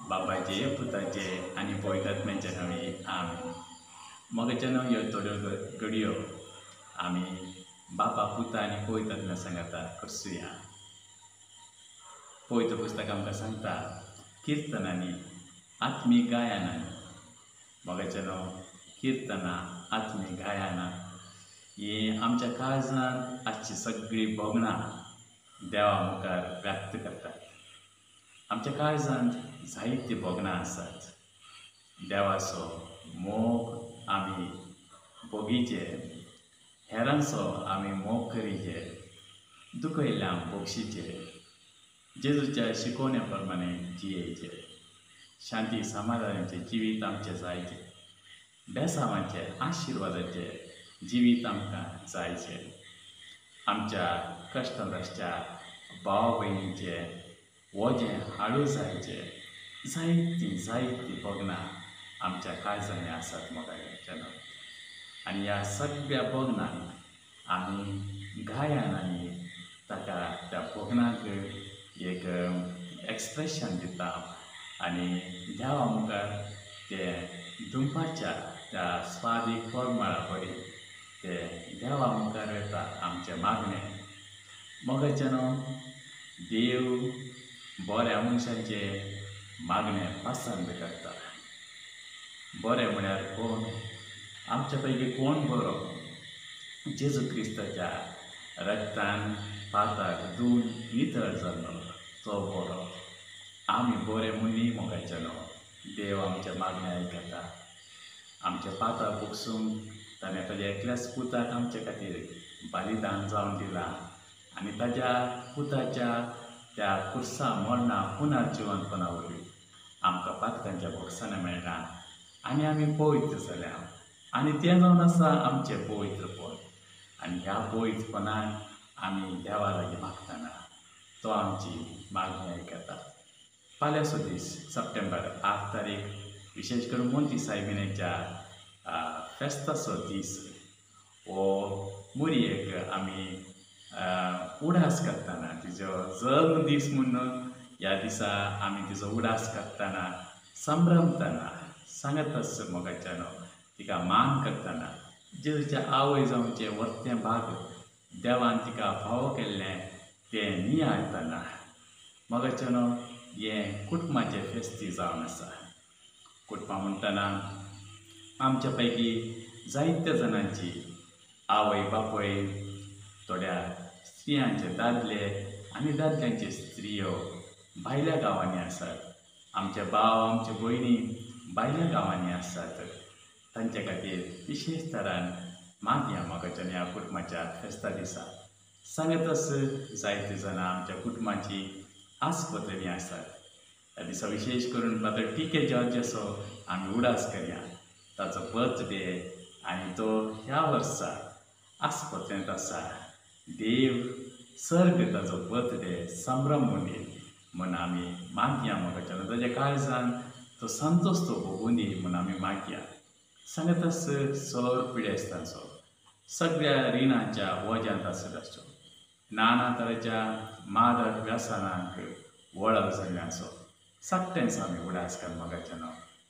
बापाचे पुताचे आनी पवित्रात्म्याचे नांवे आमीन. मोगाच्यानो ह्यो थोड्यो घडयो आमी बापा पुता आनी पवित्रात्म्या सांगाता करसुया. पवित्र पुस्तक आमकां सांगता किर्तनांनी आत्मीक गायनांनी. मोगाच्यानो किर्तनां आत्मीक गायनां ही आमच्या काळजांत आजची सगळीं भोगणां देवा मुखार व्यक्त करतात. आमच्या काळजांत जायतीं भोगणां आसात. देवाचो मोग आमी भोगीचे, हेरांचो आमी मोग करीचे, दुखयल्ल्यांक बक्षीचे, जेजूच्या शिकोवण्या प्रमाणे जियेचे, शांती समाधानाचें जिवीत आमचें जायचें, बेसांवाचे आशिर्वादाचें जिवीत आमकां जायचें, आमच्या कश्टांतच्या भाव भयणीचें वजें हाडूं जायचें. जायतीं भोगणां आमच्या काळजांनी आसात मोगाच्यानो. आनी ह्या सगळ्या भोगणांक आमी गायनांनी ताका त्या भोगणांक एक एक्सप्रेशन दिता आनी देवा मुखार ते दुंपाच्या त्या स्वादीक परमळा पडी ते देवा मुखार येता आमचे मागणे. मोगाच्यानो देव बऱ्या मनशांचे मागणे पसंद करता. बरें म्हळ्यार कोण? आमचे पैकी कोण बरो? जेजू क्रिस्ताच्या रक्तान पाताक धुवन नितळ जाल्लो तो बरो. आमी बरे मनी मोगाच्यानो. देव आमचे मागणे आयकता. आमचे पाताक भोगसून ताणें ताच्या एकल्याच पुताक आमचे खातीर बलिदान जावन दिलां आनी ताच्या पुताच्या त्या कुर्सा मरणा पुनर जिवंतपणा वरवीं आमकां पातकांच्या भोगसाणें मेळटा आनी आमी पवित्र जाल्या. आनी तें जावन आसा आमचें पवित्रपण. आनी ह्या पवित्रपणाक आमी देवा लागीं मागतना तो आमची मागणी आयकता. फाल्यांचो दीस सप्टेंबर 8 तारीख विशेश करून मोंती सायबिणेच्या फेस्ताचो दीस हो मुरयेक आमी उडास करतना तिजो जल्म दीस म्हणून ह्या दिसा आमी तिजो उडास करतना संभ्रमतना सांगताच मोगाच्यानो तिका मान करतना जेजूच्या आवय जावचे वर्तें भाग देवान तिका फावो केल्लें तें नियाळतना मोगाच्यानो हें कुटुंबाचें फेस्ती जावन आसा. कुटुंबां म्हणटना आमच्या पैकी जायत्या जाणांची आवय बापूय थोड्या स्त्रियांचे दादले आनी दादल्यांचे स्त्रियो भायल्या गांवांनी आसात. आमचे भाव आमचे भयणी भायल्या गांवांनी आसात. तांचे खातीर विशेश तरान मागया मोगाच्यान ह्या कुटुंबाच्या फेस्ता दिसा. सांगताच जायते जाणां आमच्या कुटुंबाची आसपत्नी आसात. ह्या दिसा विशेश करून फादर टी.के. जॉर्जाचो आमी उडास करया. ताचो बर्थडे आनी तो ह्या वर्सा आसपत्रेंत आसा. देव सर्ग ताचो बर्थडे संभ्रम म्हणील म्हूण आमी मागया मोगाच्यान. ताच्या काळजान तो संतोश तो भोगून दी म्हूण आमी मागया. सांगताच सर पिडेस्तांचो सगळ्या रिणाच्या वज्यांत आसल्याचो नाना तरेच्या मादक व्यसनांक वळख जाल्ल्याचो सगळ्यांचो आमी उडास कर मोगाच्यानो.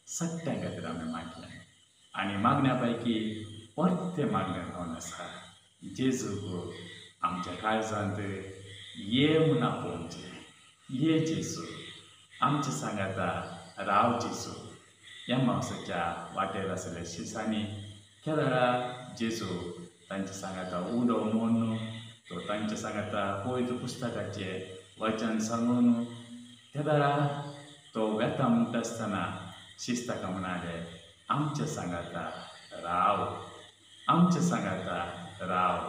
सगळ्यां खातीर आमी मागया. आनी मागण्या पैकी परते मागणें जावन आसा जेजू आमच्या काळजांत ये म्हूण आपोवचें. ये जेजू आमचे सांगाता राव जेजू. ह्या मावसाच्या वाटेर आसल्या शिसांनी केदारा जेजू तांचे सांगाता उडो म्हूण तो तांचे सांगाता पवित्र पुस्तकाचें वचन सांगून केदारा तो वेता म्हणटा आसतना शिस्ताका म्हणाले आमचे सांगाता राव. आमचे सांगाता राव.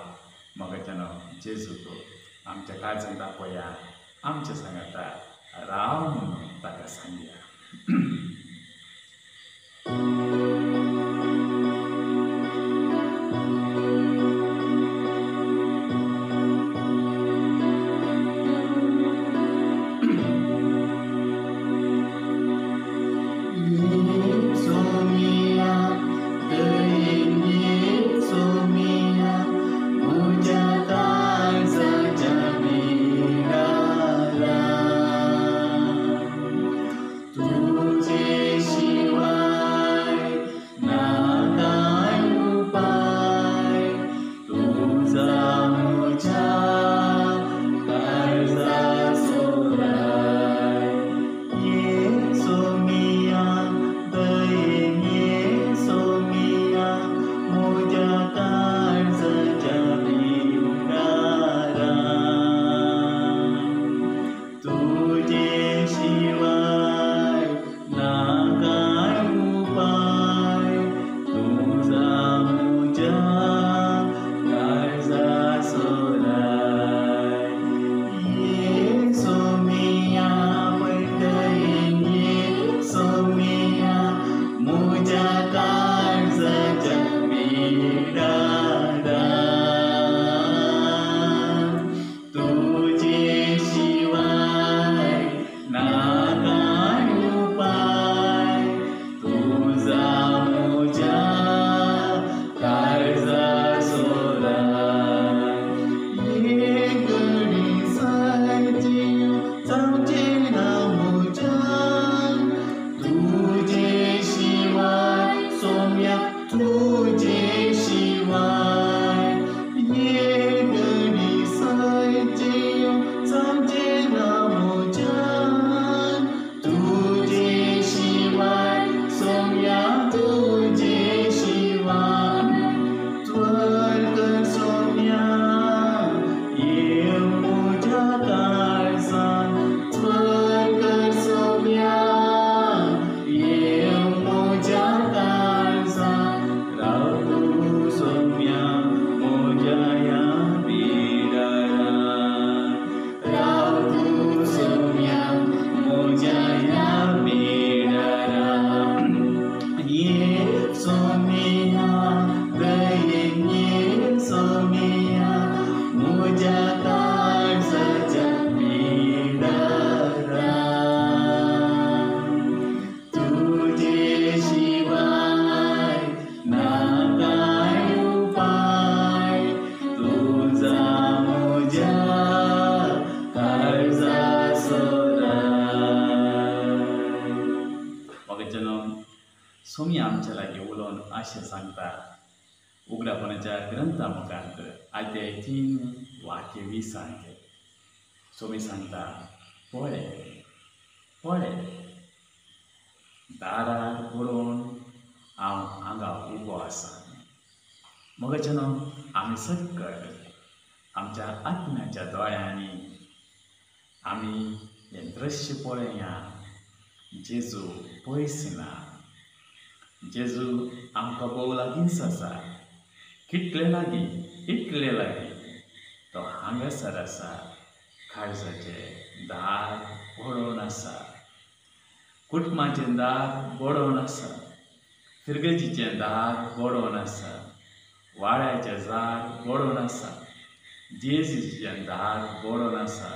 मोगाच्यानो जेजू तूं आमच्या काळजांत आपया. आमचे सांगाता राव म्हणून ताका सांगया. Tu सोमी आमच्या लागीं उलोवन अशें सांगता उगडापणाच्या ग्रंथा मुखांत अध्याय 3 वाक्य 20 सोमी सांगता पळय पळय दारार बरोवन हांव हांगा उबो आसा. मोगाचेनो आमी सक्कळ आमच्या आत्म्याच्या दोळ्यांनी आमी हें दृश्य पळया. जेजू पयस ना. जेजू आमकां भोव लागींच आसा. कितले लागीं इतले लागीं तो हांगासर आसा. काळजाचें दार बडोवन आसा. कुटुंबाचें दार बडोवन आसा. फिरगतीचें दार बडोवन आसा. वाड्याचें दार बडोवन आसा. जेजूचें दार बडोवन आसा.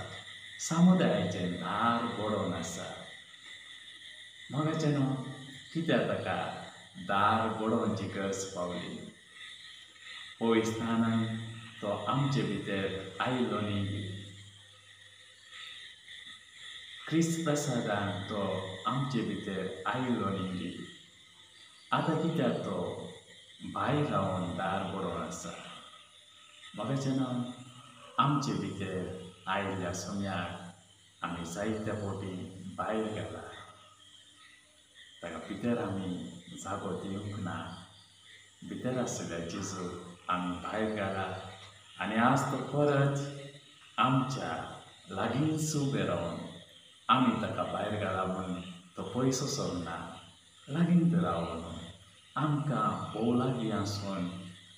समुदायाचें दार बडोवन आसा. मोगाचेनो कित्याक ताका दार बडोवची गरज पावली? पवित्रान तो आमचे भितर आयलो न्ही. क्रिस्त प्रसादान तो आमचे भितर आयलो न्ही. आतां कित्याक तो भायर रावन दार बडोवन आसा? मोगाचेनो आमचे भितर आयिल्ल्या सोम्याक आमी जायत्या फावटी भायर गेला. ताका भितर आमी जागो दिवंक ना. भितर आसलेल्या जेजू आमी भायर गेला आनी आज तो परत आमच्या लागींच उबे रावन आमी ताका भायर गेला म्हूण तो पयसो सोडना. लागींच रावन आमकां भोव लागीं आसून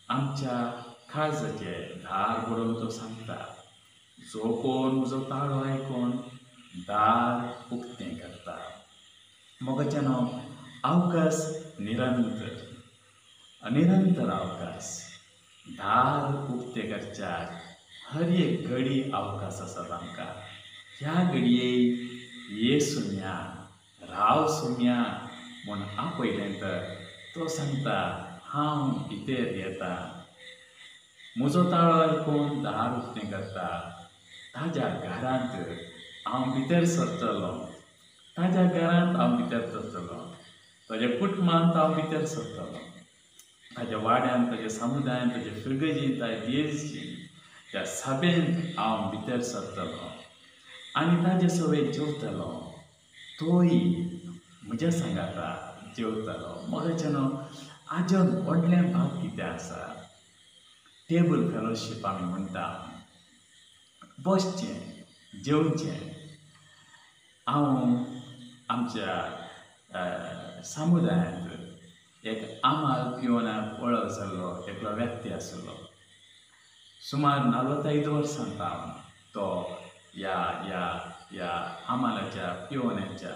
आमच्या काळजाचे दार बडोवन तो सांगता. जो कोण म्हजो ताळो आयकोन दार उक्तें करता. मोगाचेनो अवकाश निरंतर अनिरंतर अवकाश. दार उक्तें करच्याक हर एक घडी अवकाश आसात आमकां. ह्या घडये ये सोम्या राव सोम्या म्हूण आपयलें तर तो सांगता हांव भितर येता. म्हजो ताळो आयकून दार उक्तें करता. ताज्या घरांत हांव भितर सरतलों. ताज्या घरांत हांव भितर सरतलों. ताज्या कुटुंबांत हांव भितर सरतलों. ताज्या वाड्यांत ताज्या समुदायांत ताज्या फिरगजींत ताज्या देशजीन त्या सभेंत हांव भितर सरतलों आनी ताजे सवेत जेवतलों. तोय म्हज्या सांगाता जेवतलो. मोगाचेनो आजून व्हडलें भाग कितें आसा? टेबल फेलोशीप आमी म्हणटा. बसचें जेवचें. हांव आमच्या समुदायांत एक आमाल पिवनाक वळख जाल्लो एकलो व्यक्ती आसलो. सुमार 45 वर्सांत हांव तो ह्या आमालाच्या पिवनाच्या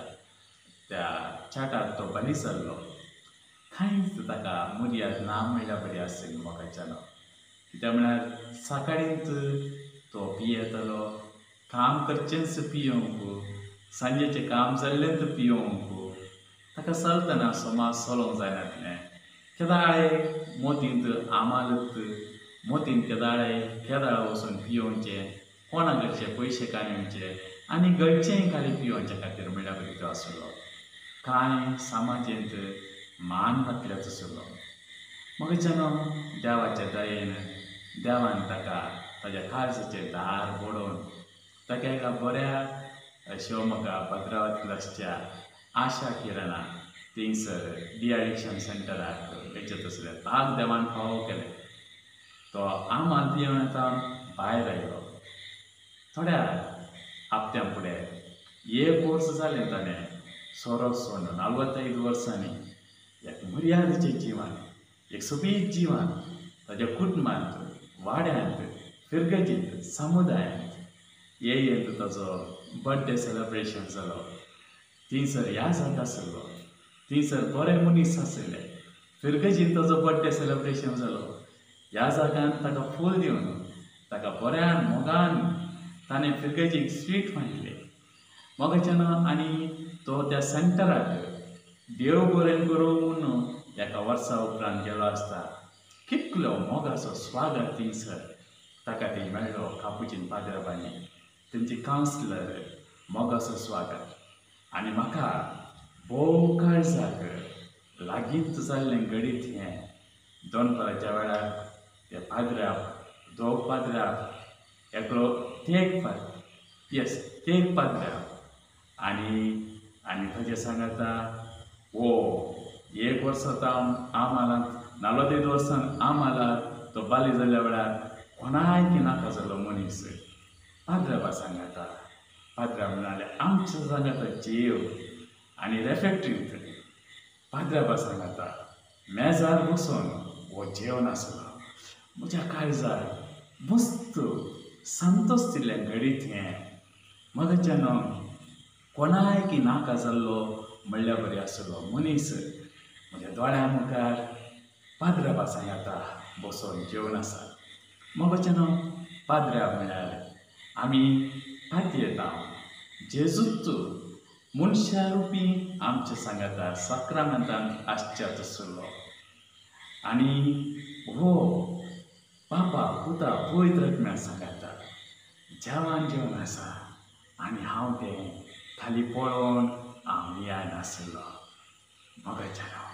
त्या चाटार तो बरी जाल्लो. कांयच ताका मर्याद ना म्हणल्यार बरी आसली मोगाचेनो. कित्याक म्हळ्यार सकाळींच तो पियेतलो. काम करचेंच पियोंक. सांजेचें काम जाल्लेंच पियोंक. ताका चलतना सोमार चलोंक जायनासलें. केदाळे मोतींत आमालत मोतीन केदाळे वचून पियोवचें. कोणा कडचे पयशे काडूचे आनी घरचेंय खाली पियोवचे खातीर म्हणल्यार बरी तो आसलो. कांय समाजेंत मान घातल्याच आसलो. मोगाचेनो देवाच्या दयेन देवान ताका ताज्या काळजाचें दार बडोवन ताका एका बऱ्या शिवमोगा भद्रावतीच्या आशा किरणा थिंगसर डिएडिक्शन सेंटराक वेचत आसले. ताक देवान फावो केलें. तो आमाल पिवन आतां भायर आयलो. थोड्या हप्त्यां फुडें एक वर्स जालें ताणें सोरो सोडून 45 वर्सांनी एक मर्यादेचें जिवन एक सोबीत जिवन ताज्या कुटुंबांत वाड्यांत फिरगतींत समुदायांत येयेंत ताजो बर्थडे सेलेब्रेशन जालो. थिंगसर याजक आसलो. थिंगसर बरे मनीस आसले. फिरगतींत ताजो बर्थडे सेलेब्रेशन जालो. याजकान ताका फूल दिवन ताका बऱ्यान मोगान ताणें फिरगतीक स्वीट मांडलें. मोगाचेनो आनी तो त्या सेंटराक देव बरें करूं म्हूण एका वर्सा उपरांत गेलो आसता. कितलो मोगाचो स्वागत थिंगसर ताका थंय मेळ्ळो. कापुचीन पाद्रबांनी तेंची कावन्सिलर मोगाचो स्वागत. आनी म्हाका भोव काळजाक लागींच जाल्लें घडीत हें दोनपराच्या वेळार त्या पाद्र्याक दोग पाद्र्याक एकलो तेग पाद्र्याक आनी ताचे सांगता वो 1 वर्स आम्हाला 45 वर्सान आम्हाला तो बाली जाल्ल्या वेळार कोणाय की नाका जालो मनीस पाद्र्या सांगता पाद्र्या म्हणाले आमच्या सांगता जेव आनी रेफेक्ट्रींत पाद्र्या सांगता मेजार बसून हो जेवण आसलो म्हज्या काळजार मस्त संतोश दिल्लें घडीत हें मगच्यान कोणाय की नाका जाल्लो म्हणल्यार बरी आसलो मनीस म्हज्या दोळ्या मुखार पाद्र्या सांगता बसून जेवण आसा मगच्यान पाद्र्या म्हळ्यार आमी फाटी येता जेजूच मनशा रुपी आमच्या सांगता साक्रामेंतांत आसचेच आसलो आनी हो बापा पुता पवित्र आत्म्या सांगता जेवण आसा आनी हांव तें खाली पळोवन हांव येनासलो मगच्यान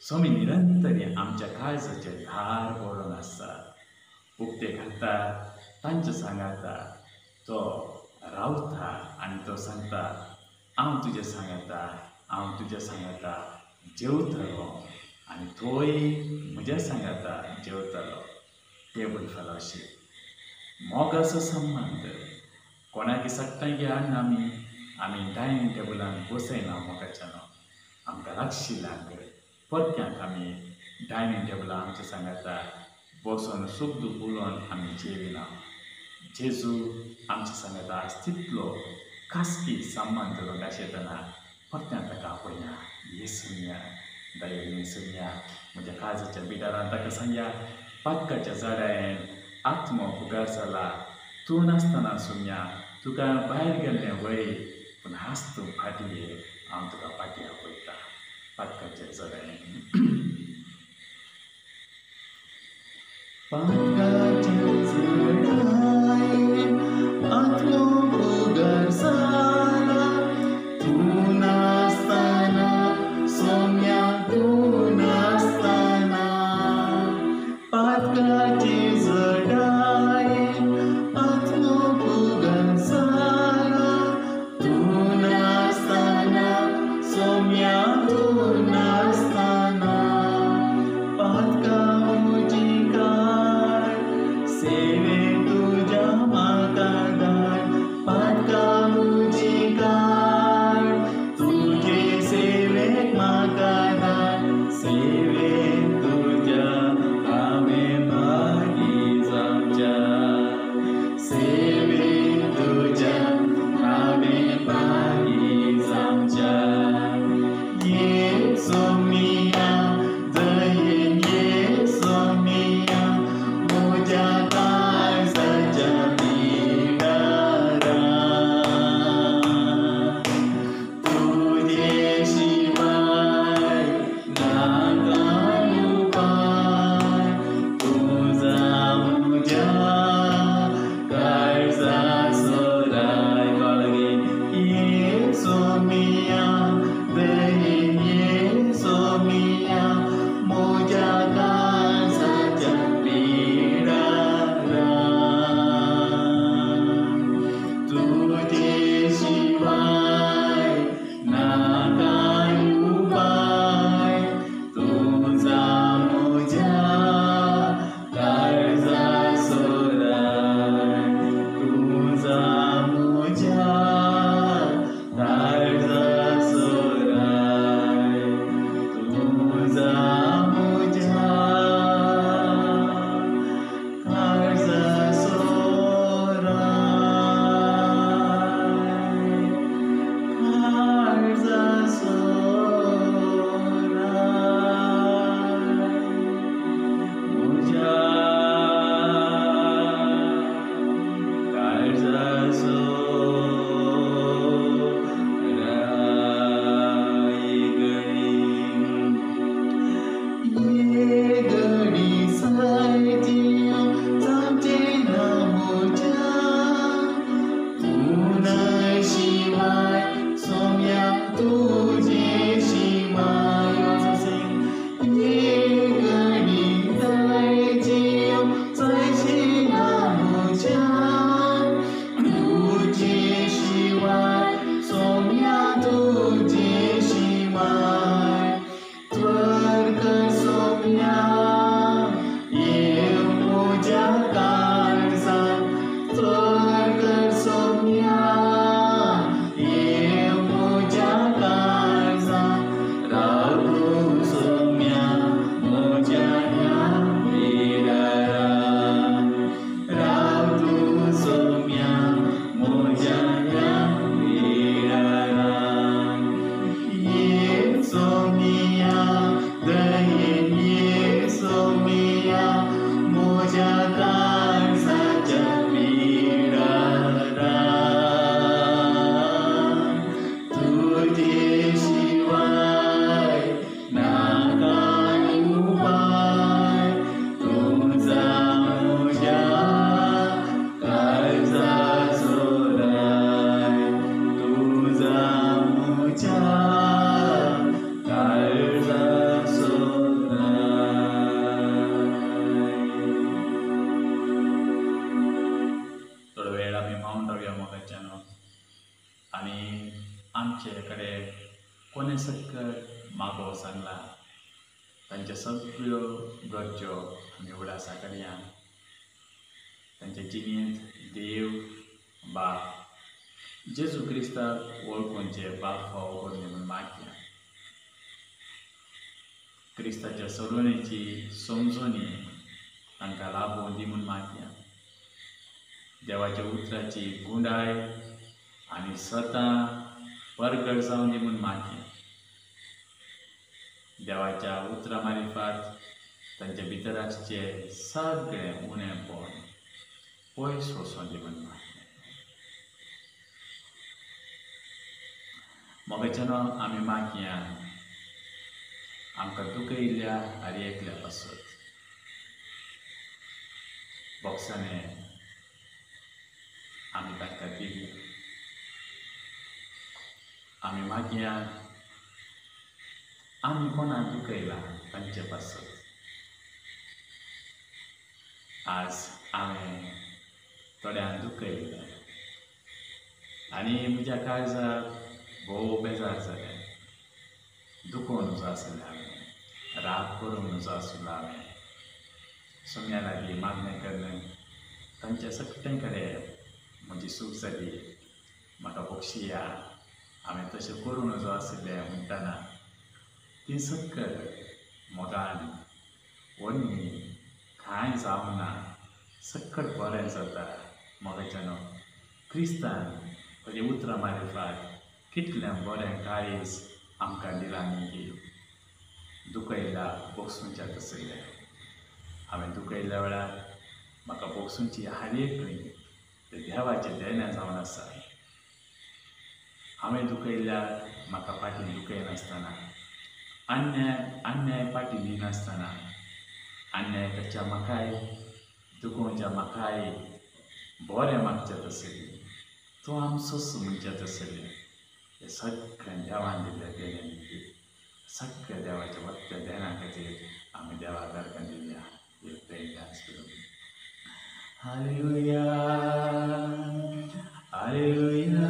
स्वामी निरंतर आमच्या काळजाचेर धार पडून आसा उक्ते घालता तांचे सांगता तो रावता आनी तो सांगता हांव तुजें सांगता जेवतलो आनी तोय म्हज्या सांगता जेवतलो टेबल फेलोशीप मोगाचो संबंद कोणाक सट्टां घेवन आमी डायनींग टेबलान बसयना मोगाच्यान आमकां लागशिल्ल्याक परत्यांक आमी डायनींग टेबलार आमच्या सांगता बसून सूख दूख उलोवन आमी जेविना जेजू आमच्या सांगता तितलो खासगी संबंद दाखयतना परत्यान ताका आपयना येसुया दयेन येसुया म्हज्या काळजाच्या बिडारान ताका सांगया पातकाच्या झाडायेन आत्मो फुगार जाला तूं नासतना सुमया तुका भायर गेल्लें वय पूण हांस तूं फाटीं ये हांव तुका फाटीं आपयता पातकाच्या झाडायेन सकट मागो सांगला तांच्या सगळ्यो गरज्यो आमी उगडासा करया. तांच्या जिणेंत देव बाप जेजू क्रिस्ताक वळखूनचे बाप फावो करून म्हणून मागया. क्रिस्ताच्या सडवणेची समजोनी तांकां लाबोवन दी म्हूण मागया. देवाच्या उतराची गुंडाय आनी सदां परगट जावन दी म्हूण मागया. देवाच्या उतरा मारिफात तांच्या भितर आसचे सगळें उणेंपण पयस वचोन दी म्हूण मागया. मोगाच्यानो आमी मागया आमकां दुखयल्ल्या आनी एकल्या पासत बोगसाणें आमी तांकां दिवया. आमी मागया आमी कोणाक दुखयलां तांचे पासत. आज हांवें थोड्यांक दुखयलें आनी म्हज्या काळजाक भोव बेजार जालें. दुखोवन नजो आसलें हांवें, राग करूंक नजो आसलो हांवें. सोम्या लागीं मागणें केलें तांचे सगळें कडेन म्हजी सूख जाली. म्हाका बक्षिया हांवें तशें करूंक नजो आसलें म्हणटना ती सकट मोगान वन्नी कांय जावंक ना, सकट बरें जाता. मोगाच्यानो क्रिस्तान ताजे उतरां मारिफात कितलें बरें काळीज आमकां दिलां न्ही. दुखयल्या बोगसूंच्या तसलें हांवें दुखयल्ल्या वेळार म्हाका बोगसूंची आर एकली तें देवाचें देणें जावन आसा. हांवें दुखयल्यार म्हाका फाटीं दुखयनासतना, अन्याय फाटीं दिनासतना, अन्याय करच्या म्हाकाय दुखोवच्या म्हाकाय बरें मागचें तसलें, तूं आमचोच म्हणचें तसलें हें सगळें देवान दिल्लें देणें. सगळ्या देवाच्या वत्त्या देणा खातीर आमी देवाक अर्पण दिवया. एक प्रेम डान्स करून हालेलुया हालेलुया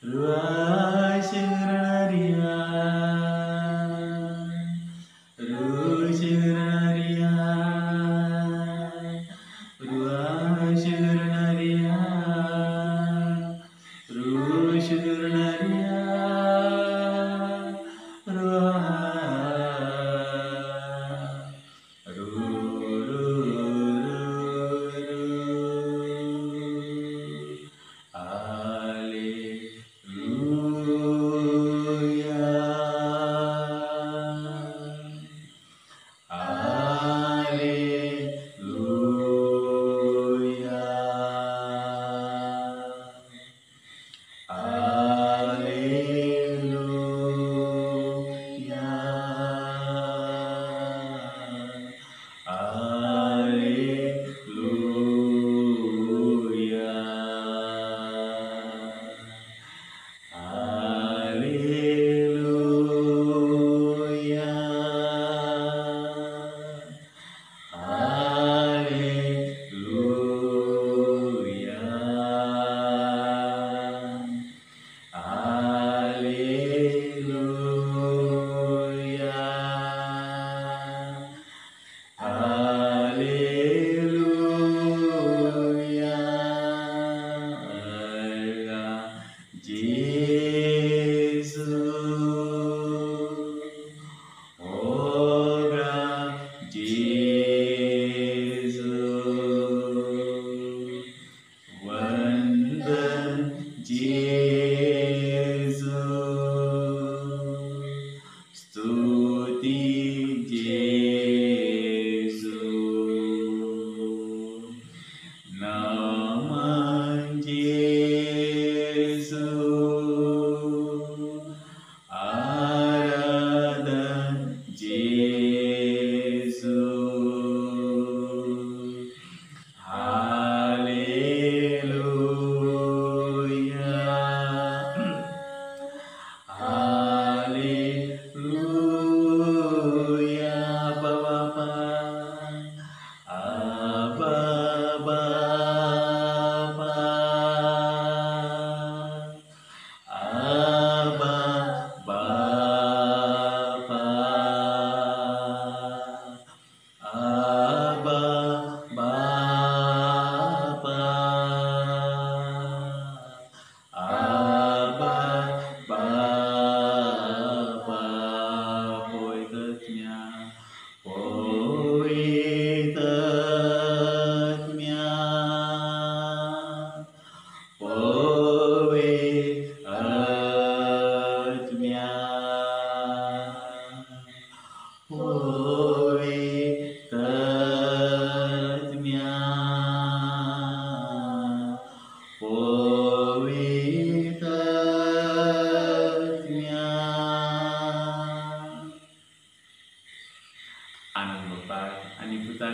रुआ शिंगरारिया रू शिंगरारिया रुआ शिंगरारिया रू शिंगरारिया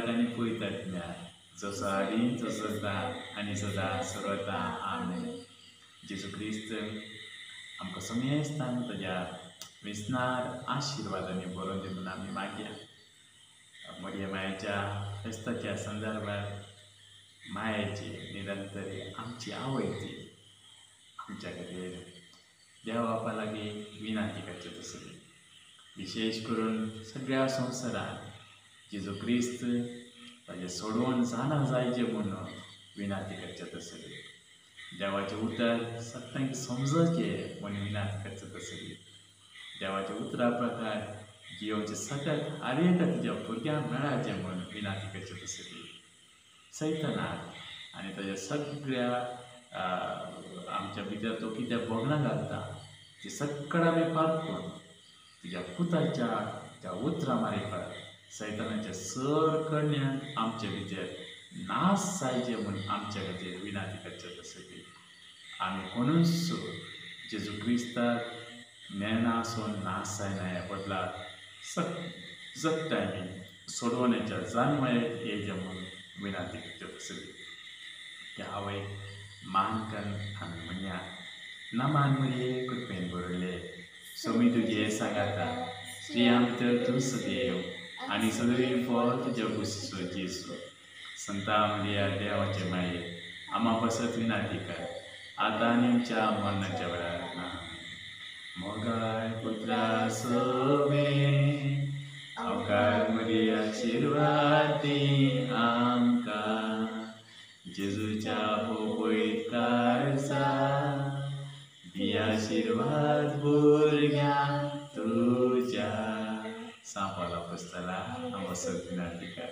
पुताक आनी पवित्रात्म्या जसो आदी तसो आनी सदां सर्वदा आमेन. जेजू क्रिस्त आमकां समेस्तान ताज्या विस्नार आशिर्वादांनी भरून दी म्हणून आमी मागया. मरिया मायेच्या फेस्ताच्या संदर्भात मायेची निरंतरी आमची आवय ती आमच्या खातीर देवा बापा लागीं विनंती करची तसली. विशेष करून सगळ्या संवसारान जेजू क्रिस्त ताजें सोडवण जाणा जायचें म्हणून विनंती करचें तसली. देवाचें उतर सगळ्यांक समजचें म्हणून विनंती करचें तसली. देवाच्या उतरा प्रकार जियोवचें सतत आर एका तुज्या भुरग्यांक मेळाचें म्हणून विनंती करचें तसली. सैतानाक आनी ताज्या सगळ्या आमच्या भितर तो कितें बोगणां घालता ती सगळें आमी पारखून तुज्या पुताच्या त्या उतरां मारिफाट सैतानाच्या सर कण्याक आमचे भितर नाश जायचे म्हणून आमच्या खातीर विनंती करचें तसली. आमी कोणूच जेजू क्रिस्ताक मेळना आसून नाश जायना ह्या बदला जगताय सोडवण्याच्या जाणवयेक येयचे म्हणून विनंती करचें तसली. त्या आवय मानकन आमी म्हणया नमान मरिये कृपेन भरिल्ले सोमी तुजे सांगाता स्त्रियां भितर तूं सदैव आनी सगळी फळ तुज्या कुशीचो जेजू. संता मरिया देवाचे माये आम्हा पासत विनंती कर आतां आनी आमच्या मरणाच्या वेळार. मोगाय पुत्रा सोवे अवकार मरिया आशिर्वाद दी आमकां जेजूच्या पवित्र काळजा दी आशिर्वाद भुरग्यांक तुज्या. सांपाल अपोस्तला हांव वसत विनंती कर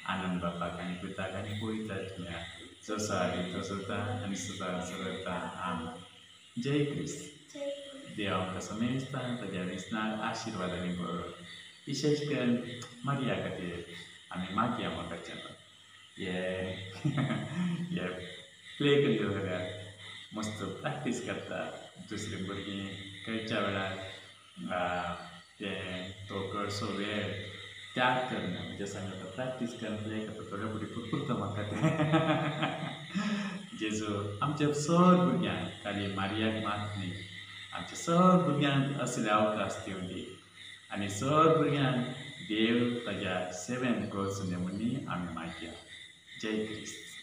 आनंद बापाक आनी पुताक आनी पवित्रात्म्या जसो आदी तसो आनी सदां सर्वदा आमेन. जय क्रिस्त. देव आमकां समेस्तान ताज्या विस्नार आशिर्वादांनी भरून विशेष करून मरिया खातीर आमी मागया मोगाचें. हे प्ले करियो जाल्यार मस्त प्रॅक्टीस करता दुसरी भुरगीं खंयच्या वेळार तो चडसो वेळ त्याग करना म्हणजे सांगता प्रॅक्टीस करन प्ले करता थोड्या फुडें फुटफुटता म्हाका तें. जेजू आमच्या सर भुरग्यांक खाली मारियाक मात न्ही आमच्या सर भुरग्यांक असले अवकाश दिवन दी आनी सर भुरग्यांक देव ताज्या सेवेन घोळसूं दी म्हणून आमी मागया. जय क्रिस्त.